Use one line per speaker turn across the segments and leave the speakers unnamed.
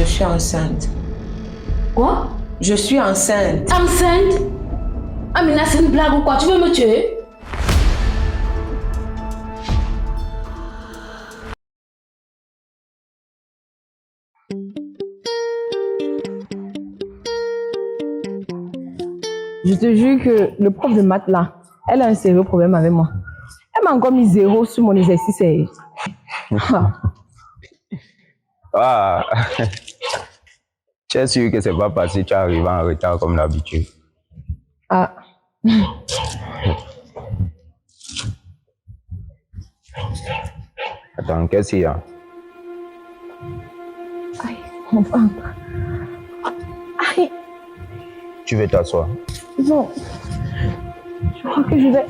je suis enceinte.
Quoi?
Je suis enceinte.
Enceinte? Amina, c'est une blague ou quoi? Tu veux me tuer?
Je te jure que le prof de maths là, elle a un sérieux problème avec moi. Elle m'a encore mis 0 sur mon exercice.
Ah, tu es sûr que c'est pas parce que tu arrives en retard comme d'habitude.
Ah.
Attends, qu'est-ce qu'il y a?
Aïe, mon ventre. Aïe.
Tu veux t'asseoir?
Non. Je crois que je vais...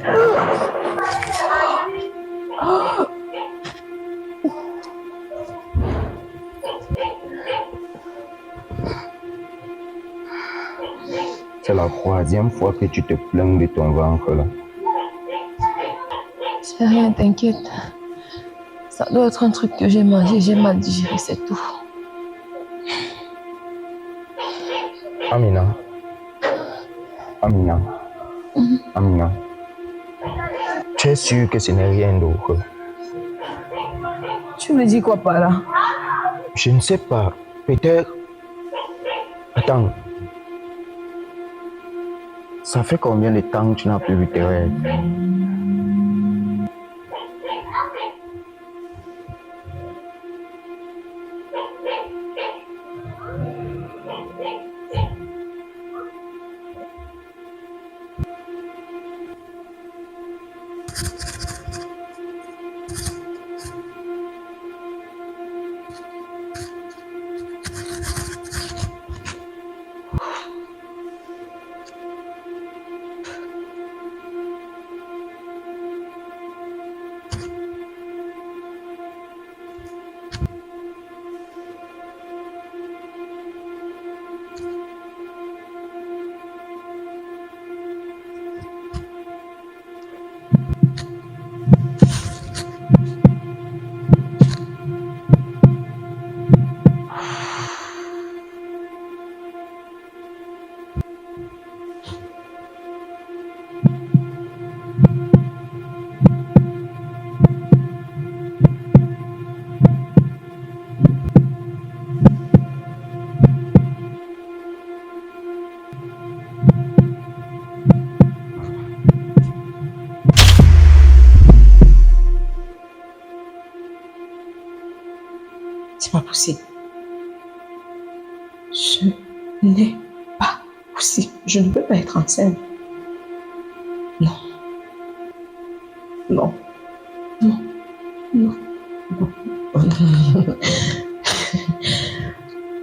C'est la 3e fois que tu te plains de ton ventre là.
C'est rien, t'inquiète. Ça doit être un truc que j'ai mangé, j'ai mal digéré, c'est tout.
Amina. Amina. Amina. Tu es sûr que ce n'est rien d'autre?
Tu me dis quoi par là?
Je ne sais pas. Peut-être... Attends. Ça fait combien de temps que tu n'as plus vu tes rêves?
C'est pas possible. Ce n'est pas possible. Je ne peux pas être enceinte. Non. Non. Non. Non. Non.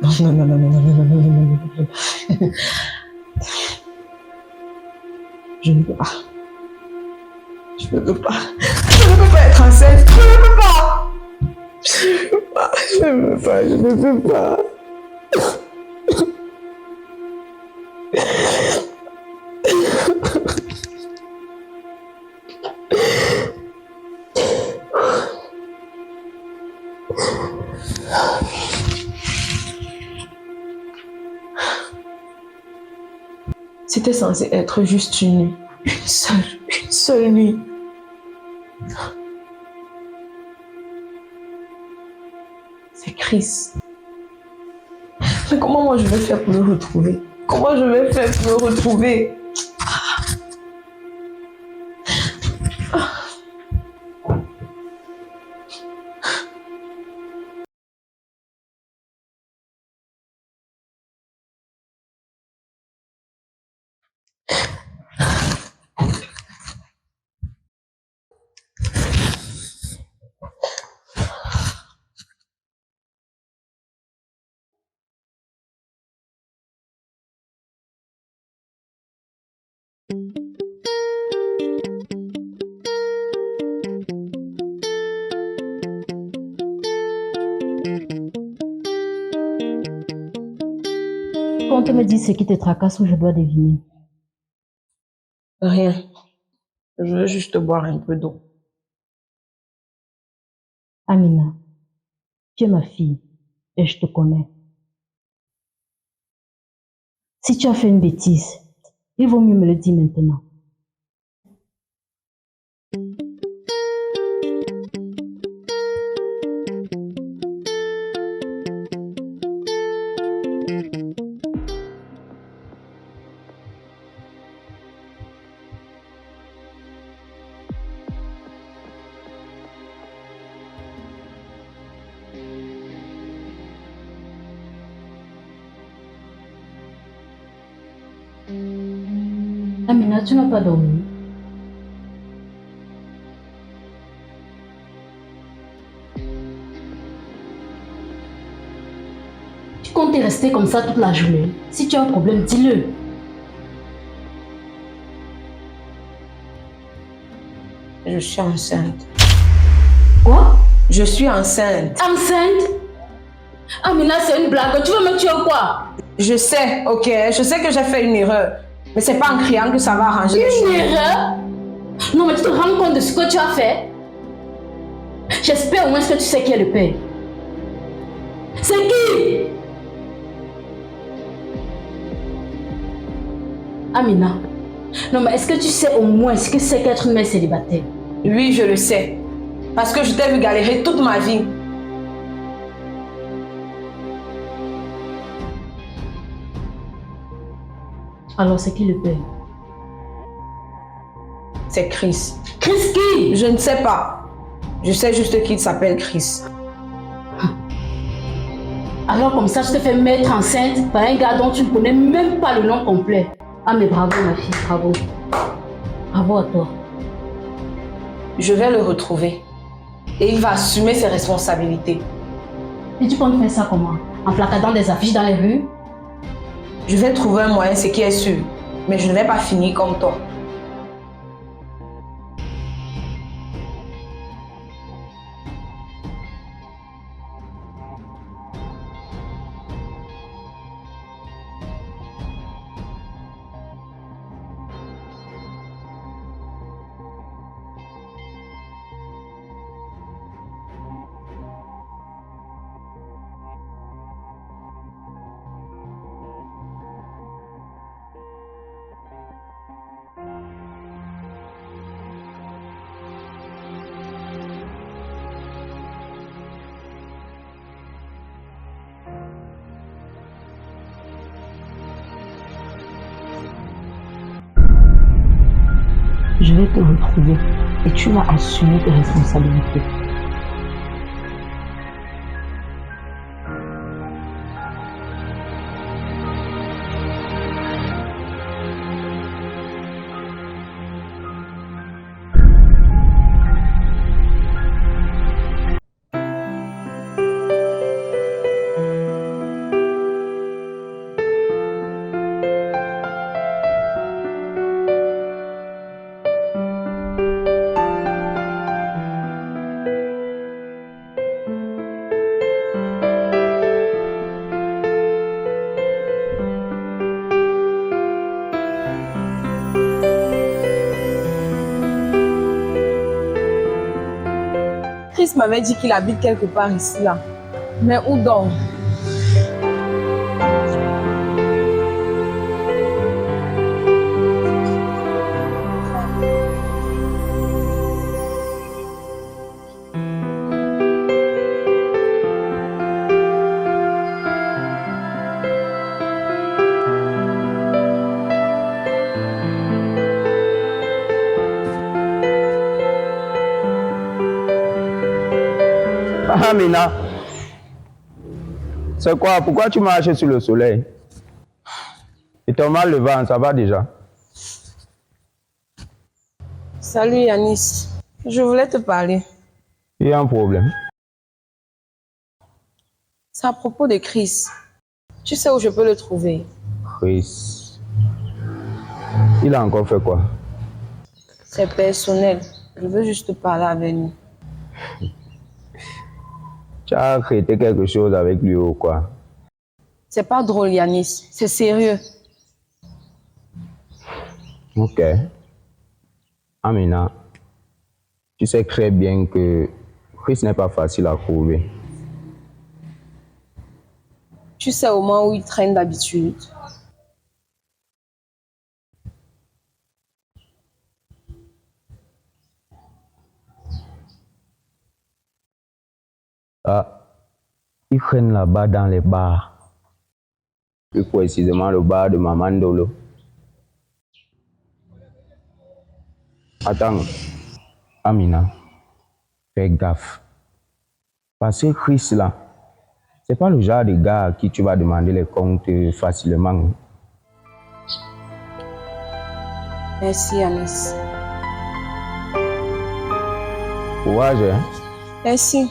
Non, non, non, non, non, non, non, non, non, non, non, non. Je ne peux pas. Je ne peux pas. Je ne peux pas être enceinte. Je ne peux pas. Je ne peux pas. Je ne peux pas. Je ne peux pas. C'était censé être juste une nuit. Une seule nuit. C'est Chris. Mais comment moi je vais faire pour le retrouver? Comment je vais faire pour le retrouver?
Quand tu me dis ce qui te tracasse ou je dois deviner.
Rien. Je veux juste boire un peu d'eau.
Amina, tu es ma fille et je te connais. Si tu as fait une bêtise, il vaut mieux me le dire maintenant. Amina, tu n'as pas dormi. Tu comptes rester comme ça toute la journée. Si tu as un problème, dis-le.
Je suis enceinte.
Quoi?
Je suis enceinte.
Enceinte? Amina, c'est une blague. Tu veux me tuer ou quoi?
Je sais, ok. Je sais que j'ai fait une erreur. Mais c'est pas en criant que ça va arranger les choses.
Une erreur? Non, mais tu te rends compte de ce que tu as fait? J'espère au moins que tu sais qui est le père. C'est qui? Amina. Non, mais est-ce que tu sais au moins ce que c'est qu'être une mère célibataire?
Oui, je le sais. Parce que je t'ai vu galérer toute ma vie.
Alors, c'est qui le père?
C'est Chris.
Chris qui?
Je ne sais pas. Je sais juste qu'il s'appelle Chris.
Alors comme ça, je te fais mettre enceinte par un gars dont tu ne connais même pas le nom complet. Ah mais bravo ma fille, bravo. Bravo à toi.
Je vais le retrouver. Et il va assumer ses responsabilités.
Et tu comptes faire ça comment? En placardant des affiches dans les rues?
Je vais trouver un moyen, ce qui est sûr. Mais je ne vais pas finir comme toi.
Je vais te retrouver et tu vas assumer tes responsabilités.
Chris m'avait dit qu'il habite quelque part ici, là. Mais où donc?
Ah, Mina. C'est quoi? Pourquoi tu marches sur le soleil? Et ton mal le vent, ça va déjà?
Salut Yanis. Je voulais te parler.
Il y a un problème.
C'est à propos de Chris. Tu sais où je peux le trouver?
Chris. Il a encore fait quoi?
C'est personnel. Je veux juste parler avec lui.
Tu as arrêté quelque chose avec lui ou quoi?
C'est pas drôle, Yanis. C'est sérieux.
Ok. Amina, tu sais très bien que Chris n'est pas facile à trouver.
Tu sais au moins où il traîne d'habitude.
Ah, ils traînent là-bas dans les bars. Plus précisément le bar de Maman Dolo. Attends, Amina, fais gaffe. Parce que Chris là, c'est pas le genre de gars à qui tu vas demander les comptes facilement.
Merci, Anis.
Courage, hein?
Merci.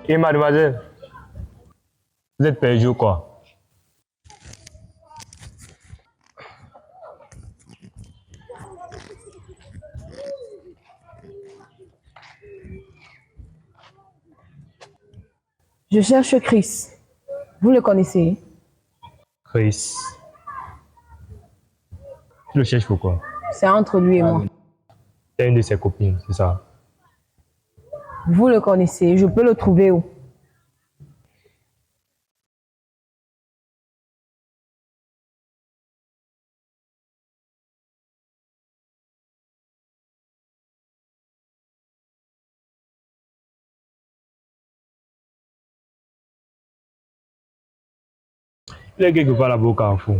Et mademoiselle, vous êtes perdue ou quoi?
Je cherche Chris. Vous le connaissez?
Chris. Tu le cherches pourquoi?
C'est entre lui et moi.
C'est une de ses copines, c'est ça?
Vous le connaissez. Je peux le trouver où?
Il est quelque part là-bas au carrefour.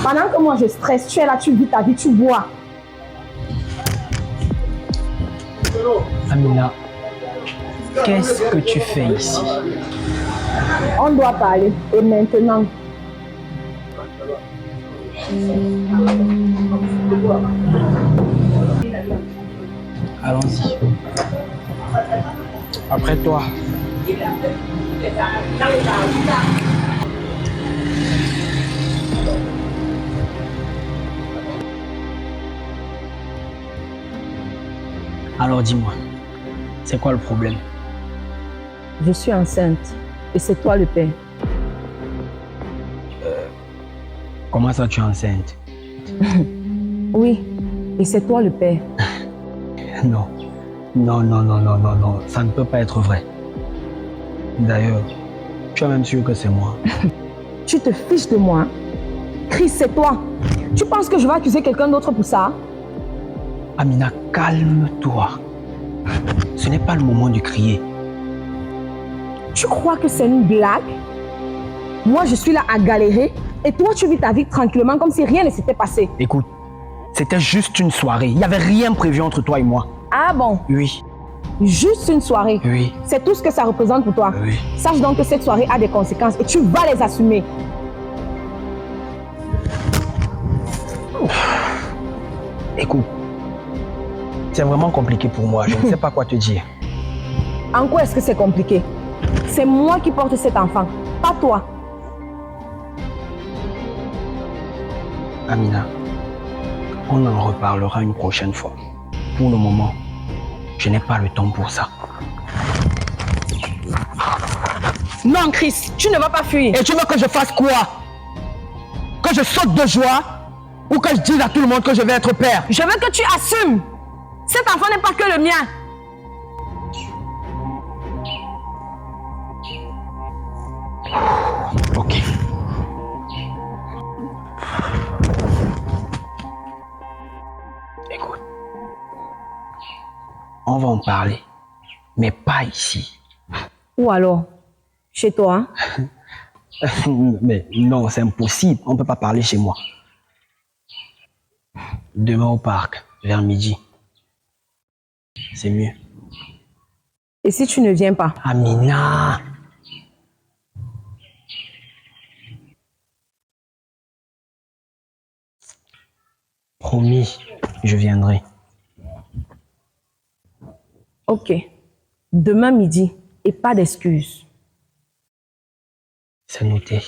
Pendant que moi je stresse, tu es là, tu vis ta vie, tu bois.
Amina, qu'est-ce que tu fais ici?
On doit parler. Et maintenant?
Allons-y. Après toi. Alors dis-moi, c'est quoi le problème?
Je suis enceinte et c'est toi le père.
Comment ça tu es enceinte?
Oui, et c'est toi le père.
Non. Non, ça ne peut pas être vrai. D'ailleurs, tu es même sûr que c'est moi.
Tu te fiches de moi? Chris, c'est toi. Tu penses que je vais accuser quelqu'un d'autre pour ça?
Amina, calme-toi. Ce n'est pas le moment de crier.
Tu crois que c'est une blague? Moi, je suis là à galérer et toi, tu vis ta vie tranquillement comme si rien ne s'était passé.
Écoute, c'était juste une soirée. Il n'y avait rien prévu entre toi et moi.
Ah bon?
Oui.
Juste une soirée?
Oui.
C'est tout ce que ça représente pour toi?
Oui.
Sache donc que cette soirée a des conséquences et tu vas les assumer.
Écoute, c'est vraiment compliqué pour moi. Je ne sais pas quoi te dire.
En quoi est-ce que c'est compliqué? C'est moi qui porte cet enfant, pas toi.
Amina, on en reparlera une prochaine fois. Pour le moment, je n'ai pas le temps pour ça.
Non, Chris, tu ne vas pas fuir.
Et tu veux que je fasse quoi?
que je saute de joie ou que je dise à tout le monde que je vais être père. Je veux que tu assumes. Cet enfant n'est pas que le mien.
Ok. Écoute. On va en parler. Mais pas ici.
Ou alors, chez toi.
Mais non, c'est impossible. On ne peut pas parler chez moi. Demain au parc, vers midi. C'est mieux.
Et si tu ne viens pas?
Amina! Promis, je viendrai.
Ok. Demain midi. Et pas d'excuses.
C'est noté.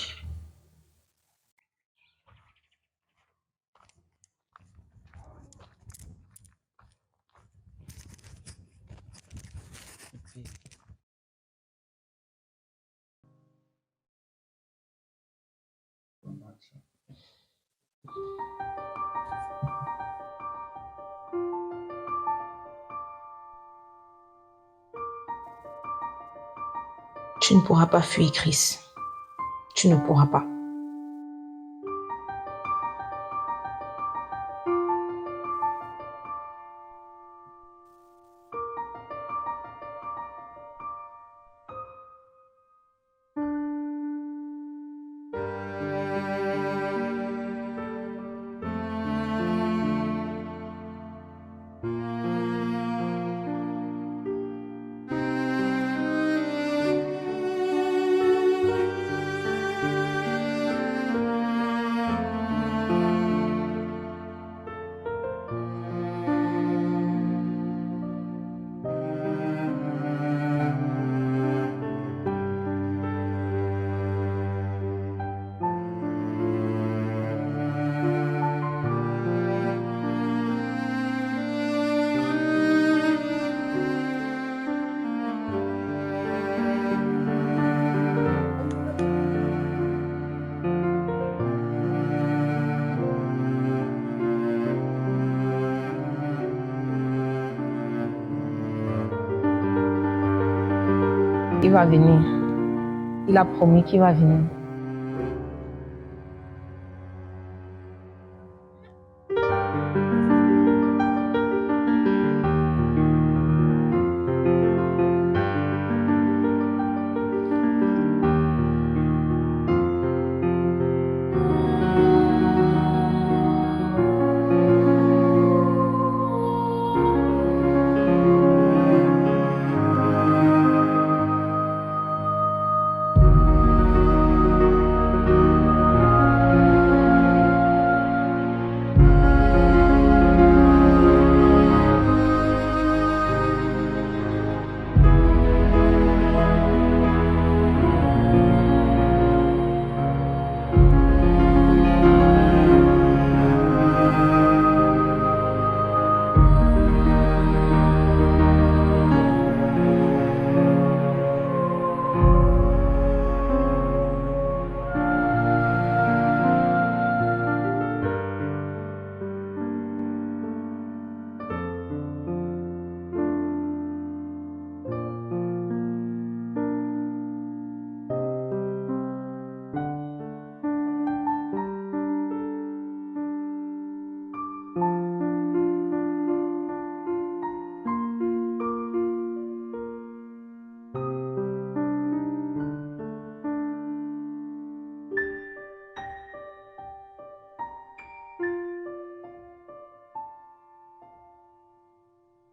Tu ne pourras pas fuir, Chris. Tu ne pourras pas.
Il va venir. Il a promis qu'il va venir.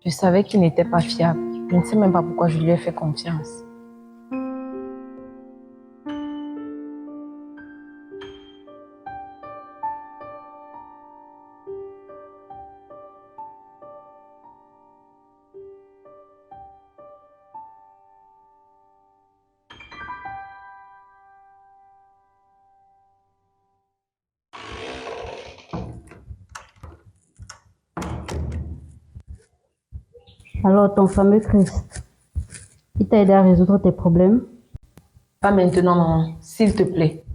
Je savais qu'il n'était pas fiable. Je ne sais même pas pourquoi je lui ai fait confiance.
Alors, ton fameux Chris, il t'a aidé à résoudre tes problèmes?
Pas maintenant, maman. S'il te plaît.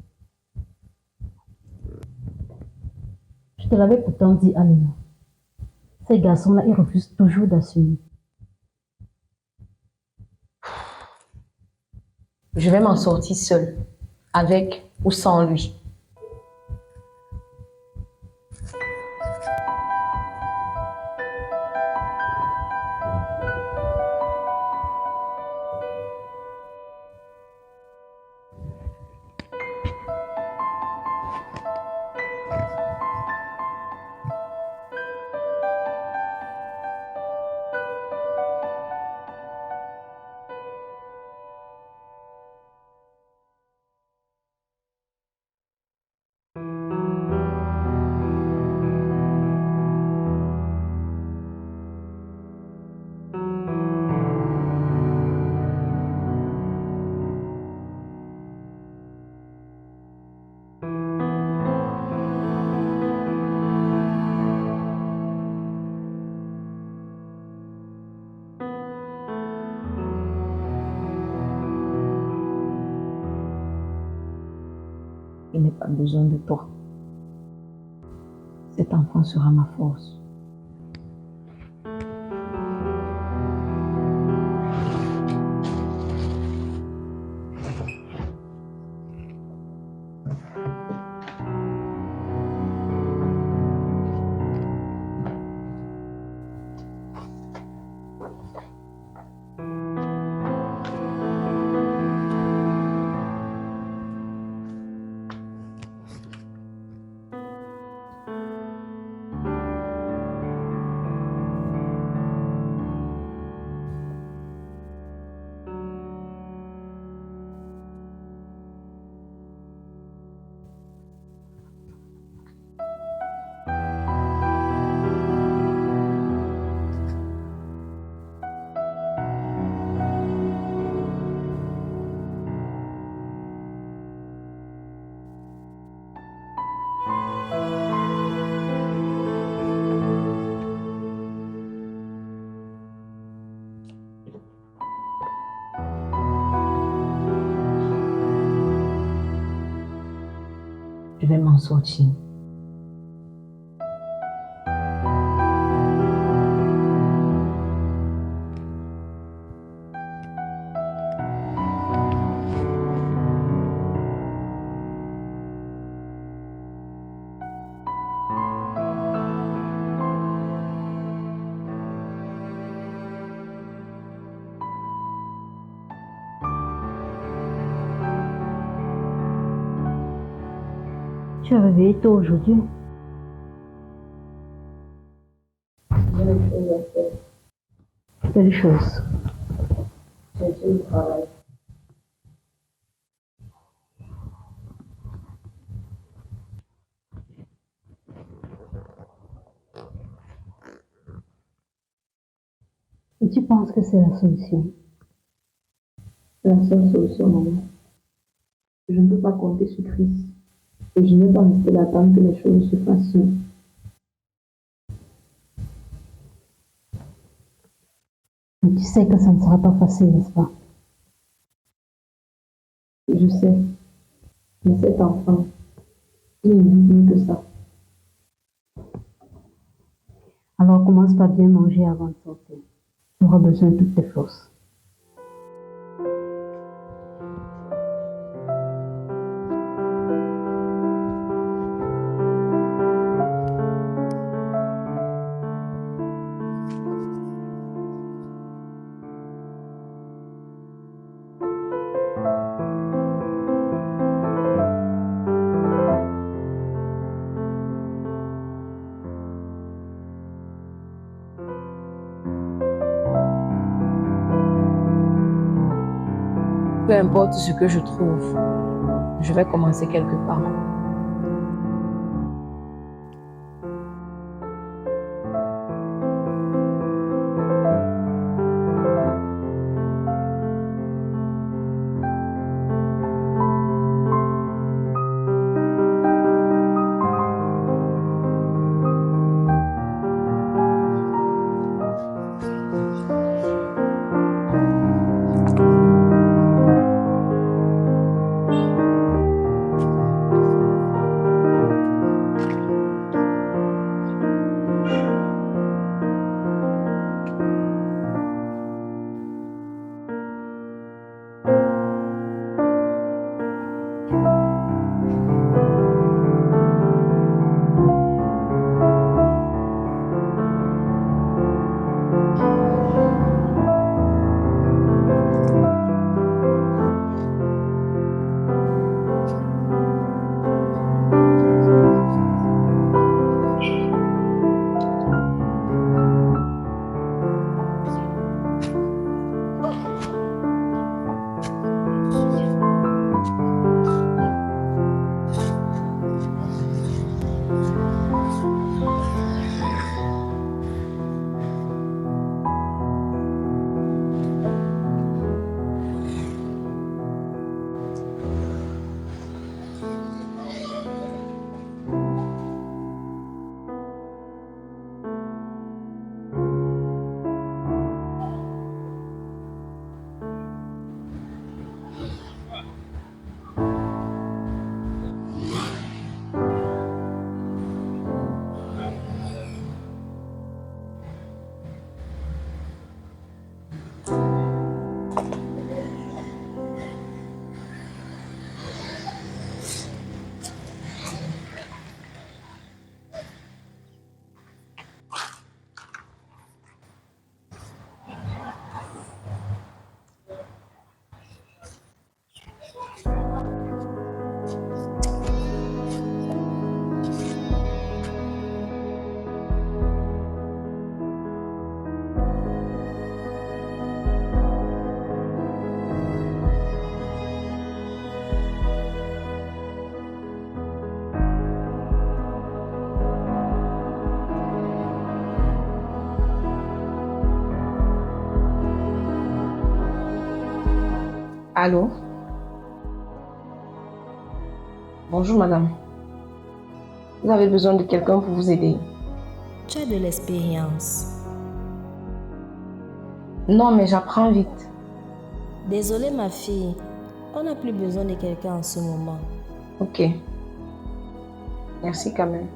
Je te l'avais pourtant dit, Amina. Ces garçons-là, ils refusent toujours d'assumer.
Je vais m'en sortir seule, avec ou sans lui.
Il n'est pas besoin de toi. Cet enfant sera ma force. Je vais m'en sortir. Tu as réveillé tôt aujourd'hui. Quelle chose?
J'ai fait le travail.
Et tu penses que c'est la solution?
La seule solution, maman. Je ne peux pas compter sur Chris. Et je ne vais pas rester là tant que les choses se fassent seules.
Mais tu sais que ça ne sera pas facile, n'est-ce pas?
Je sais. Mais cet enfant, il ne vit mieux que ça.
Alors commence par bien manger avant de sortir. Tu auras besoin de toutes tes forces.
Peu importe ce que je trouve, je vais commencer quelque part.
Allô? Bonjour madame. Vous avez besoin de quelqu'un pour vous aider?
Tu as de l'expérience.
Non, mais j'apprends vite.
Désolée ma fille, on n'a plus besoin de quelqu'un en ce moment.
Ok. Merci quand même.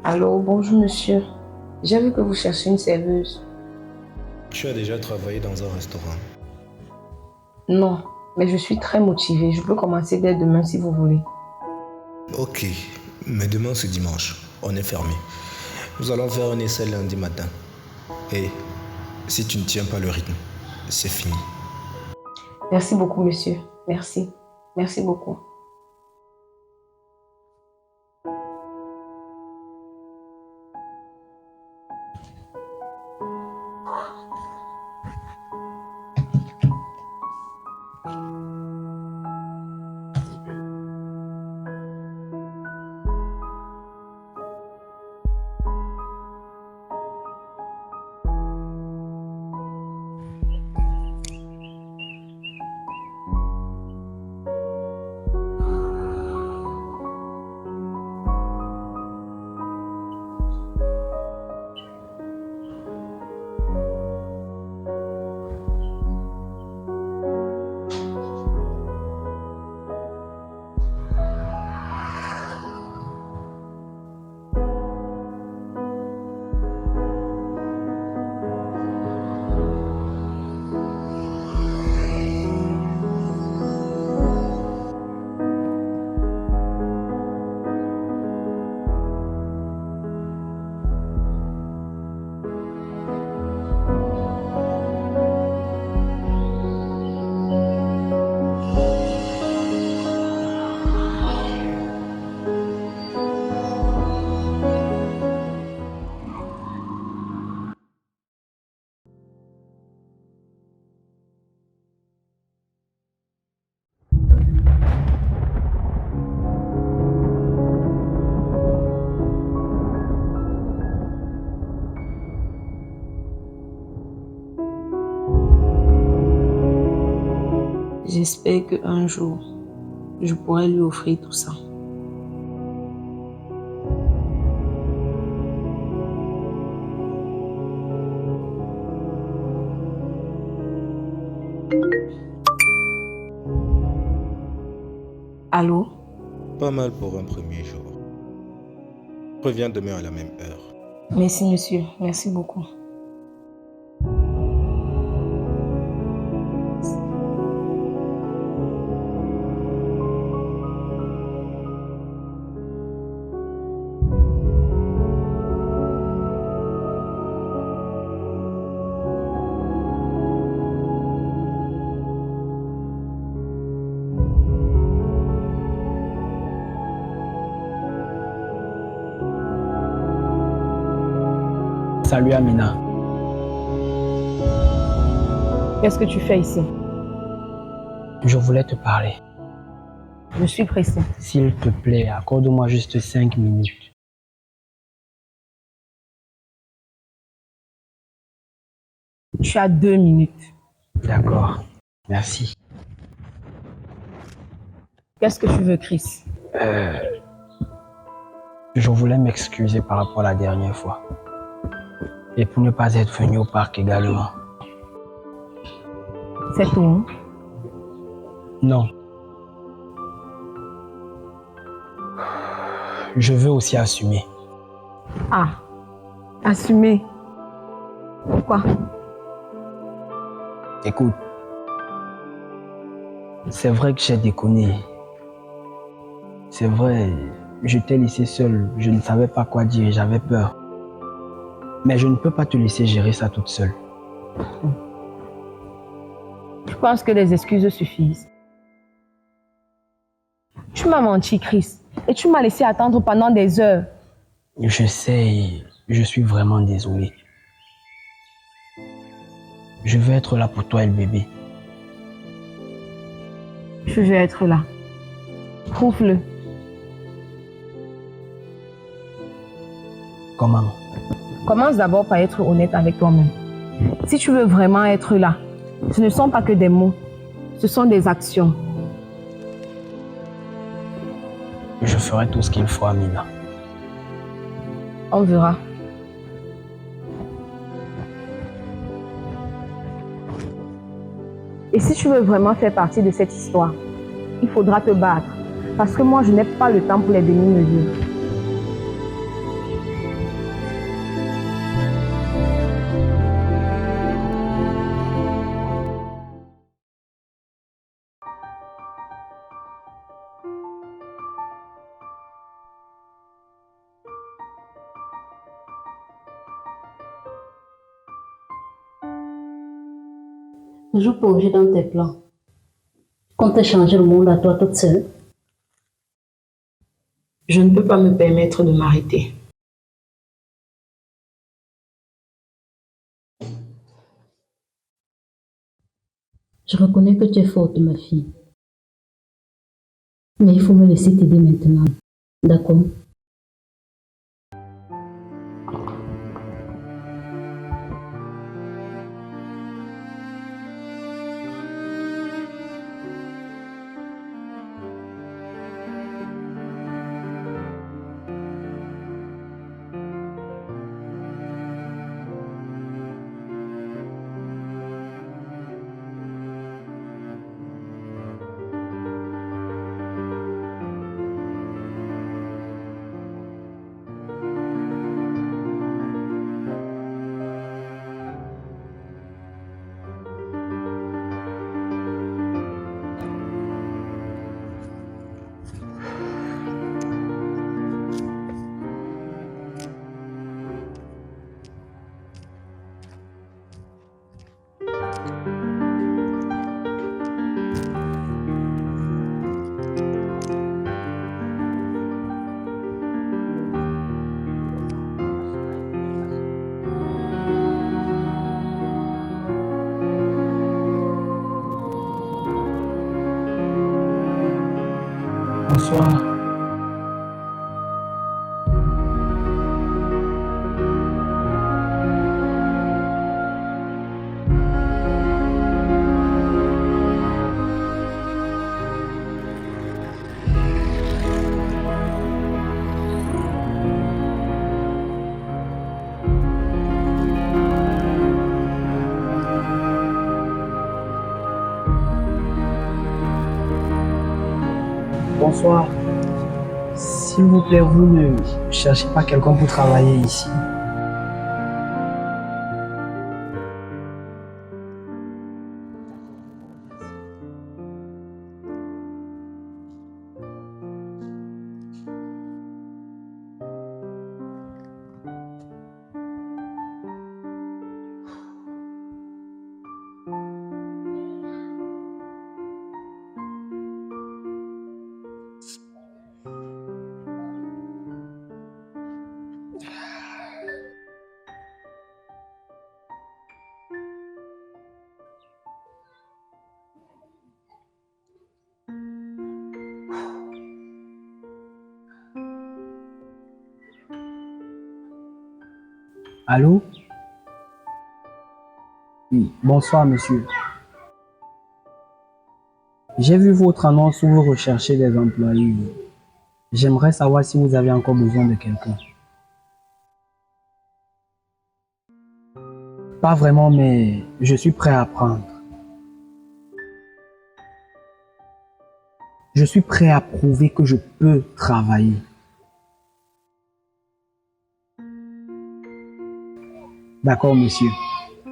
Allô, bonjour monsieur. J'ai vu que vous cherchez une serveuse.
Tu as déjà travaillé dans un restaurant?
Non, mais je suis très motivée. Je peux commencer dès demain si vous voulez.
Ok, mais demain c'est dimanche. On est fermé. Nous allons faire un essai lundi matin. Et si tu ne tiens pas le rythme, c'est fini.
Merci beaucoup monsieur. Merci. Merci beaucoup. J'espère qu'un jour, je pourrai lui offrir tout ça. Allô?
Pas mal pour un premier jour. Reviens demain à la même heure.
Merci monsieur, merci beaucoup.
Salut Amina.
Qu'est-ce que tu fais ici?
Je voulais te parler.
Je suis pressée.
S'il te plaît, accorde-moi juste 5 minutes.
Tu as 2 minutes.
D'accord. Merci.
Qu'est-ce que tu veux, Chris?
Je voulais m'excuser par rapport à la dernière fois. Et pour ne pas être venu au parc également.
C'est tout, hein?
Non. Je veux aussi assumer.
Ah, assumer. Pourquoi?
Écoute, c'est vrai que j'ai déconné. C'est vrai, je t'ai laissé seul. Je ne savais pas quoi dire, j'avais peur. Mais je ne peux pas te laisser gérer ça toute seule.
Je pense que les excuses suffisent. Tu m'as menti, Chris, et tu m'as laissé attendre pendant des heures.
Je sais, je suis vraiment désolé. Je veux être là pour toi et le bébé.
Je vais être là. Prouve-le.
Comment?
Commence d'abord par être honnête avec toi-même. Si tu veux vraiment être là, ce ne sont pas que des mots, ce sont des actions.
Je ferai tout ce qu'il faut, Amina.
On verra. Et si tu veux vraiment faire partie de cette histoire, il faudra te battre. Parce que moi, je n'ai pas le temps pour les demi-mesures.
Toujours plongée dans tes plans. Compte changer le monde à toi toute seule.
Je ne peux pas me permettre de m'arrêter.
Je reconnais que tu es forte, ma fille. Mais il faut me laisser t'aider maintenant. D'accord?
Bonsoir. Bonsoir. S'il vous plaît, vous ne cherchez pas quelqu'un pour travailler ici. Allô? Oui, bonsoir monsieur. J'ai vu votre annonce où vous recherchez des employés. J'aimerais savoir si vous avez encore besoin de quelqu'un. Pas vraiment, mais je suis prêt à apprendre. Je suis prêt à prouver que je peux travailler. D'accord, monsieur.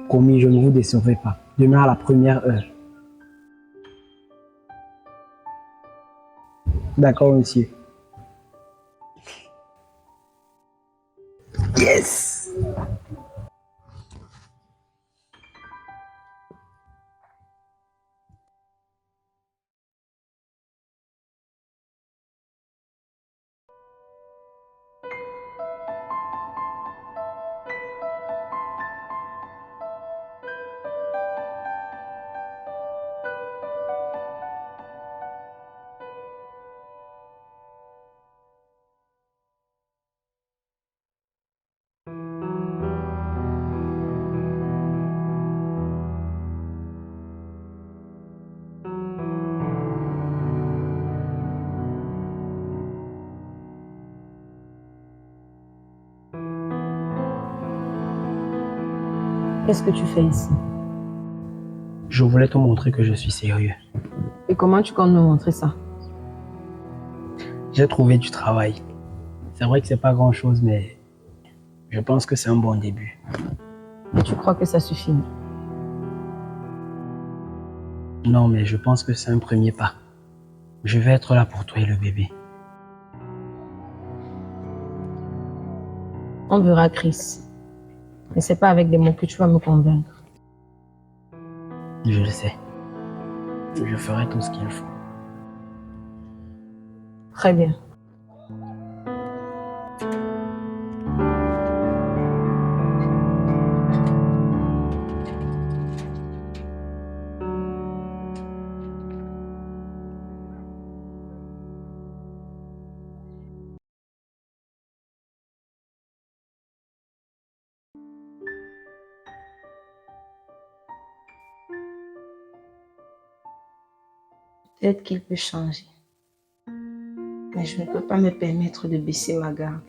Promis, je ne vous décevrai pas. Demain à la première heure. D'accord, monsieur. Yes!
Qu'est-ce que tu fais ici?
Je voulais te montrer que je suis sérieux.
Et comment tu comptes me montrer ça?
J'ai trouvé du travail. C'est vrai que c'est pas grand-chose, mais je pense que c'est un bon début.
Et tu crois que ça suffit?
Non, mais je pense que c'est un premier pas. Je vais être là pour toi et le bébé.
On verra, Chris. Mais c'est pas avec des mots que tu vas me convaincre.
Je le sais. Je ferai tout ce qu'il faut.
Très bien.
Peut-être qu'il peut changer. Mais je ne peux pas me permettre de baisser ma garde.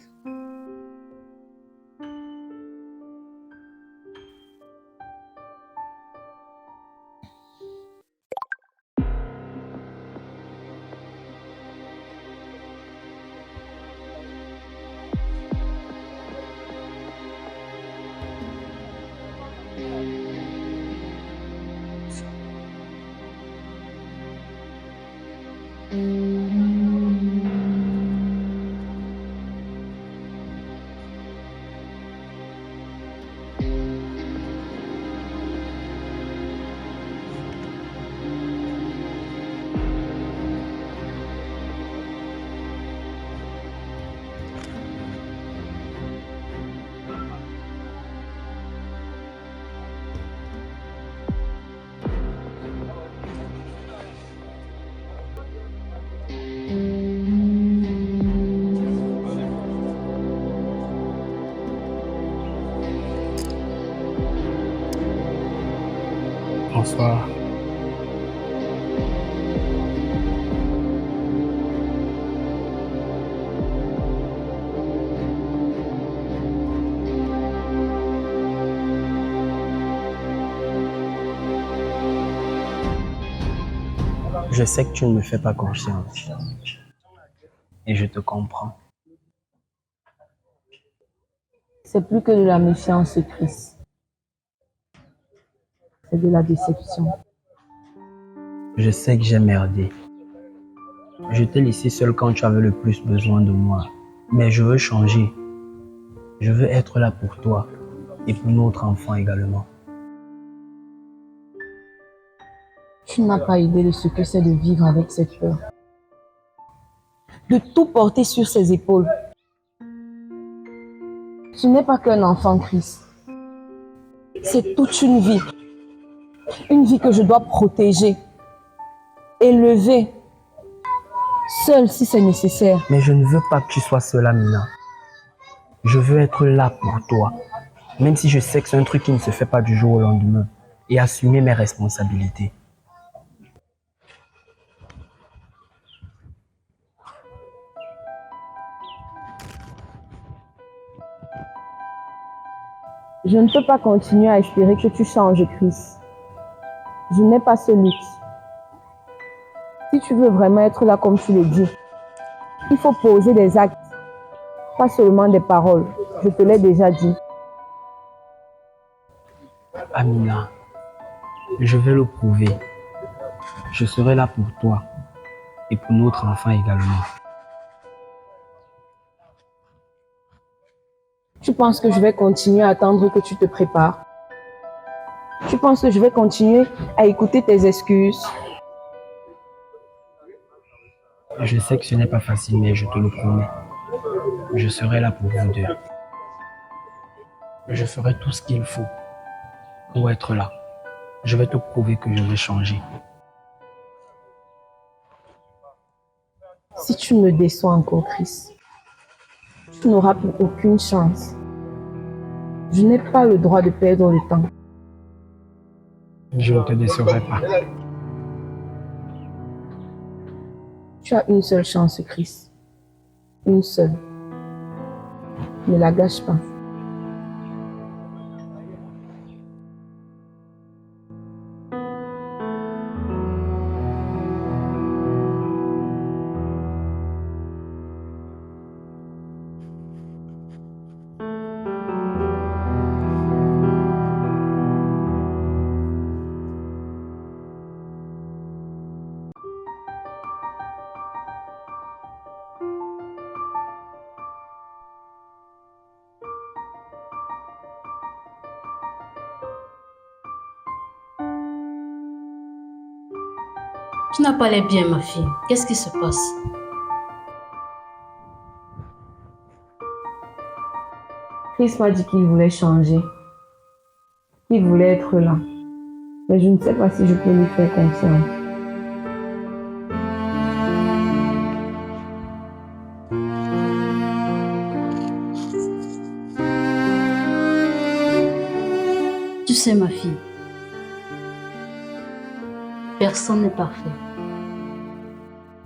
Bonsoir. Je sais que tu ne me fais pas confiance. Et je te comprends.
C'est plus que de la méfiance, Chris. C'est de la déception.
Je sais que j'ai merdé. Je t'ai laissé seul quand tu avais le plus besoin de moi. Mais je veux changer. Je veux être là pour toi et pour notre enfant également.
Tu n'as pas idée de ce que c'est de vivre avec cette peur. De tout porter sur ses épaules. Tu n'es pas qu'un enfant, Chris. C'est toute une vie. Une vie que je dois protéger, élever, seule si c'est nécessaire.
Mais je ne veux pas que tu sois seule, Amina. Je veux être là pour toi. Même si je sais que c'est un truc qui ne se fait pas du jour au lendemain. Et assumer mes responsabilités.
Je ne peux pas continuer à espérer que tu changes, Chris. Je n'ai pas ce luxe. Si tu veux vraiment être là comme tu le dis, il faut poser des actes, pas seulement des paroles. Je te l'ai déjà dit.
Amina, je vais le prouver. Je serai là pour toi et pour notre enfant également.
Tu penses que je vais continuer à attendre que tu te prépares? Tu penses que je vais continuer à écouter tes excuses?
Je sais que ce n'est pas facile, mais je te le promets. Je serai là pour vous deux. Je ferai tout ce qu'il faut pour être là. Je vais te prouver que je vais changer.
Si tu me déçois encore, Chris, tu n'auras plus aucune chance. Je n'ai pas le droit de perdre le temps.
Je ne te décevrai pas.
Tu as une seule chance, Chris. Une seule. Ne la gâche pas.
Tu n'as pas l'air bien, ma fille. Qu'est-ce qui se passe?
Chris m'a dit qu'il voulait changer, qu'il voulait être là. Mais je ne sais pas si je peux lui faire confiance.
Tu sais, ma fille, personne n'est parfait.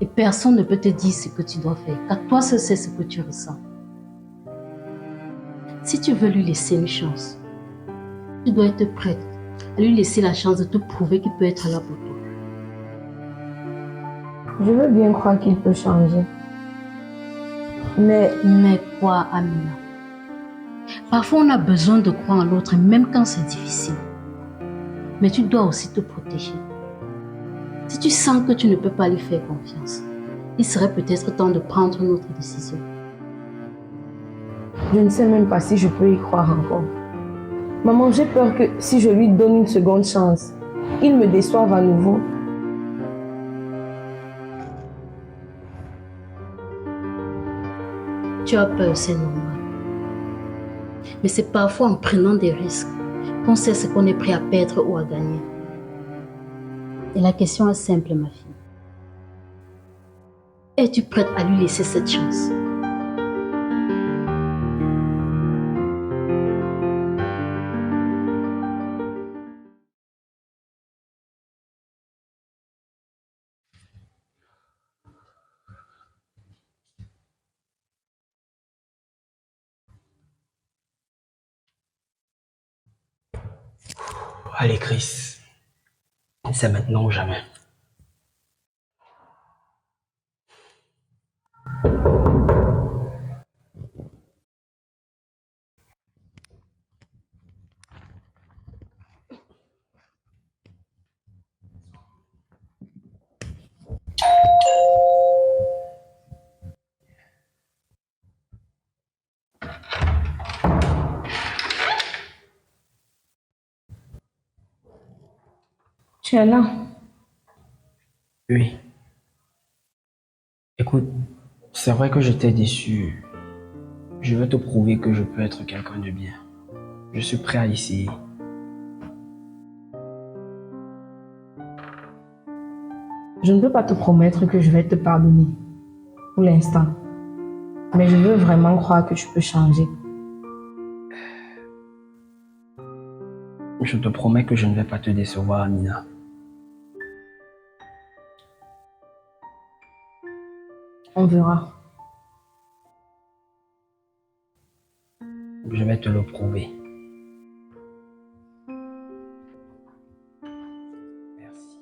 Et personne ne peut te dire ce que tu dois faire, car toi seul sais ce que tu ressens. Si tu veux lui laisser une chance, tu dois être prête à lui laisser la chance de te prouver qu'il peut être là pour toi.
Je veux bien croire qu'il peut changer. Mais
Mais quoi, Amina? Parfois, on a besoin de croire en l'autre, même quand c'est difficile. Mais tu dois aussi te protéger. Si tu sens que tu ne peux pas lui faire confiance, il serait peut-être temps de prendre une autre décision.
je ne sais même pas si je peux y croire encore. Maman, j'ai peur que si je lui donne une seconde chance, il me déçoive à nouveau.
Tu as peur, c'est normal. Mais c'est parfois en prenant des risques qu'on sait ce qu'on est prêt à perdre ou à gagner. Et la question est simple, ma fille. Es-tu prête à lui laisser cette chance?
Allez, Chris. C'est maintenant ou jamais.
Tu es là.
Oui. Écoute, c'est vrai que j'étais déçu. Je veux te prouver que je peux être quelqu'un de bien. Je suis prêt à essayer.
Je ne peux pas te promettre que je vais te pardonner pour l'instant. Mais je veux vraiment croire que tu peux changer.
Je te promets que je ne vais pas te décevoir, Amina.
On verra.
Je vais te le prouver. Merci.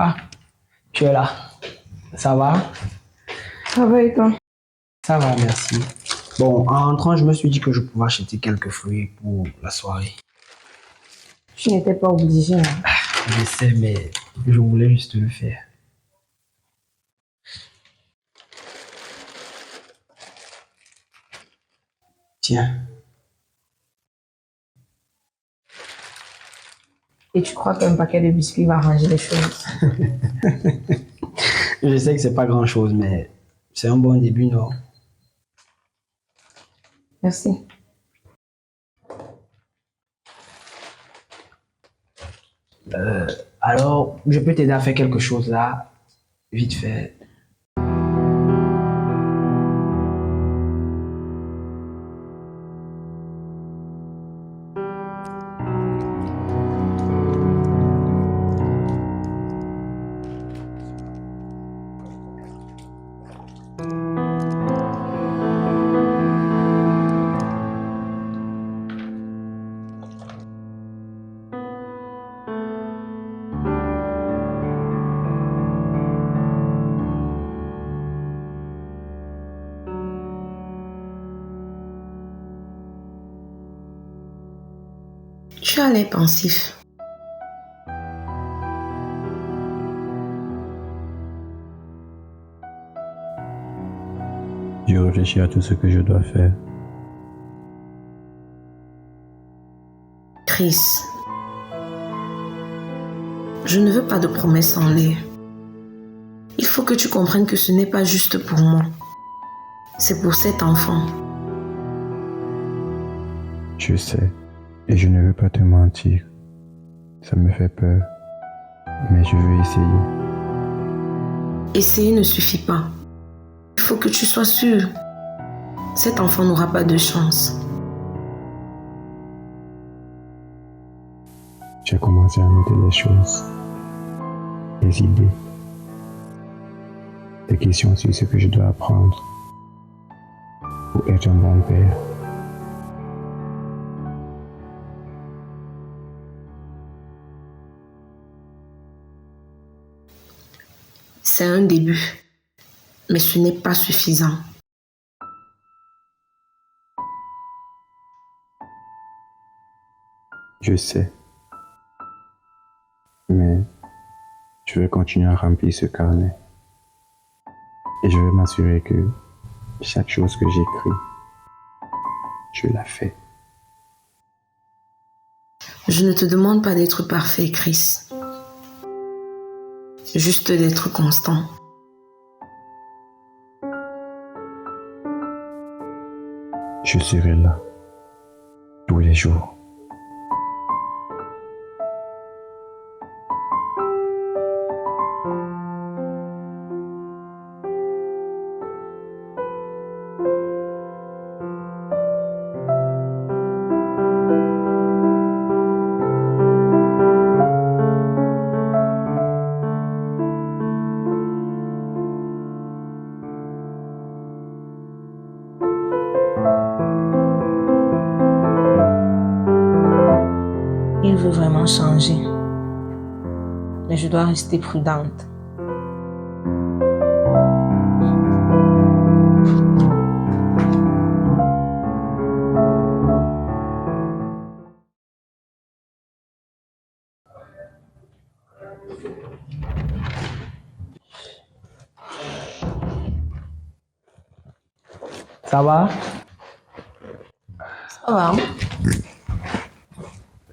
Ah, tu es là. Ça va?
Ça va et toi?
Ça va, merci. Bon, en rentrant, je me suis dit que je pouvais acheter quelques fruits pour la soirée.
Tu n'étais pas obligé. Hein.
Je sais, mais je voulais juste le faire. Tiens.
Et tu crois qu'un paquet de biscuits va arranger les choses?
Je sais que c'est pas grand-chose, mais c'est un bon début, non?
Merci.
Alors, je peux t'aider à faire quelque chose là, vite fait.
Tu as l'air pensif.
Je réfléchis à tout ce que je dois faire.
Chris, je ne veux pas de promesses en l'air. Il faut que tu comprennes que ce n'est pas juste pour moi. C'est pour cet enfant.
Je sais, et je ne veux pas te mentir. Ça me fait peur, mais je veux essayer.
Essayer ne suffit pas. Il faut que tu sois sûr. Cet enfant n'aura pas de chance.
J'ai commencé à noter les choses, les idées, des questions sur ce que je dois apprendre pour être un bon père.
C'est un début, mais ce n'est pas suffisant.
Je sais, mais je vais continuer à remplir ce carnet et je vais m'assurer que chaque chose que j'écris, je la fais.
Je ne te demande pas d'être parfait, Chris. Juste d'être constant.
Je serai là tous les jours.
Il veut vraiment changer. Mais je dois rester prudente.
Ça va?
Ça va?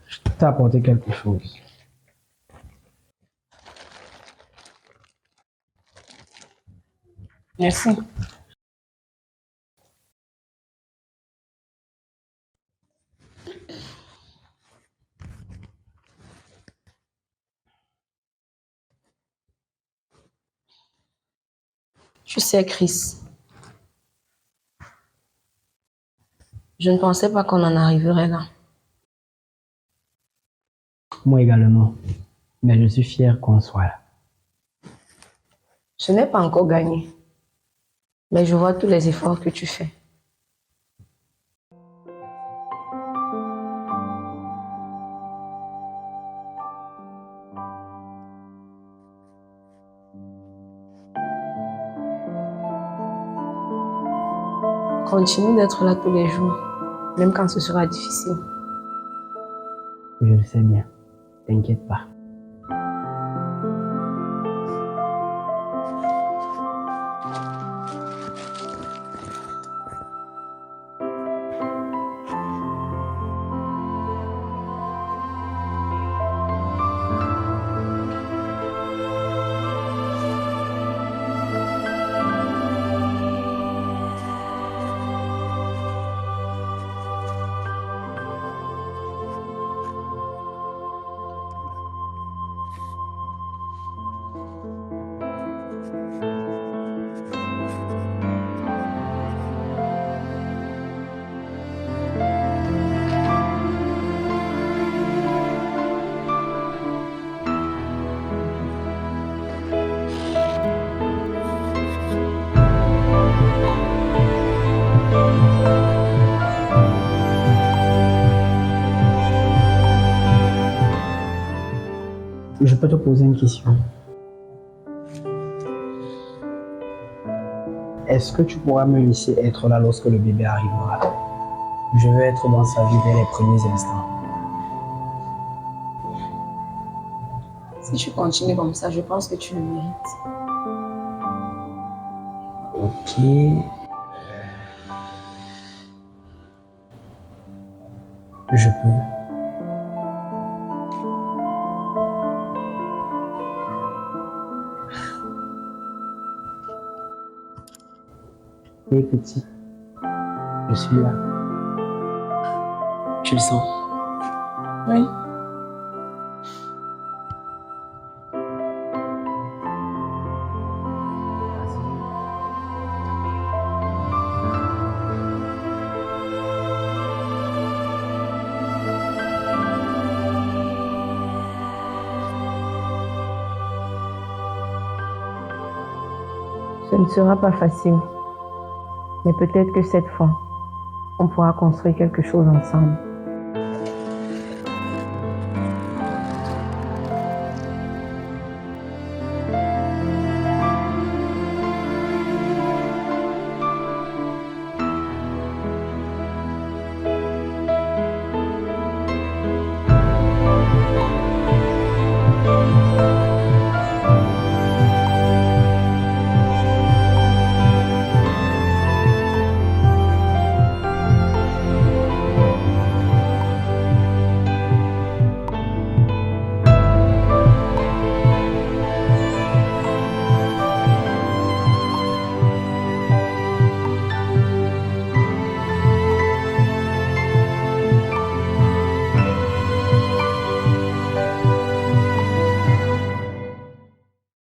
Je t'ai apporté quelque chose.
Merci. Tu sais, Chris, je ne pensais pas qu'on en arriverait là.
Moi également. Mais je suis fier qu'on soit là.
Je n'ai pas encore gagné, mais je vois tous les efforts que tu fais. Continue d'être là tous les jours, même quand ce sera difficile.
Je le sais bien. T'inquiète pas. Je peux te poser une question? Est-ce que tu pourras me laisser être là lorsque le bébé arrivera? Je veux être dans sa vie dès les premiers instants.
Si tu continues comme ça, je pense que tu le mérites.
Ok. Je peux. Hé petit, je suis là. Tu le sens?
Oui.
Ce ne sera pas facile, mais peut-être que cette fois, on pourra construire quelque chose ensemble.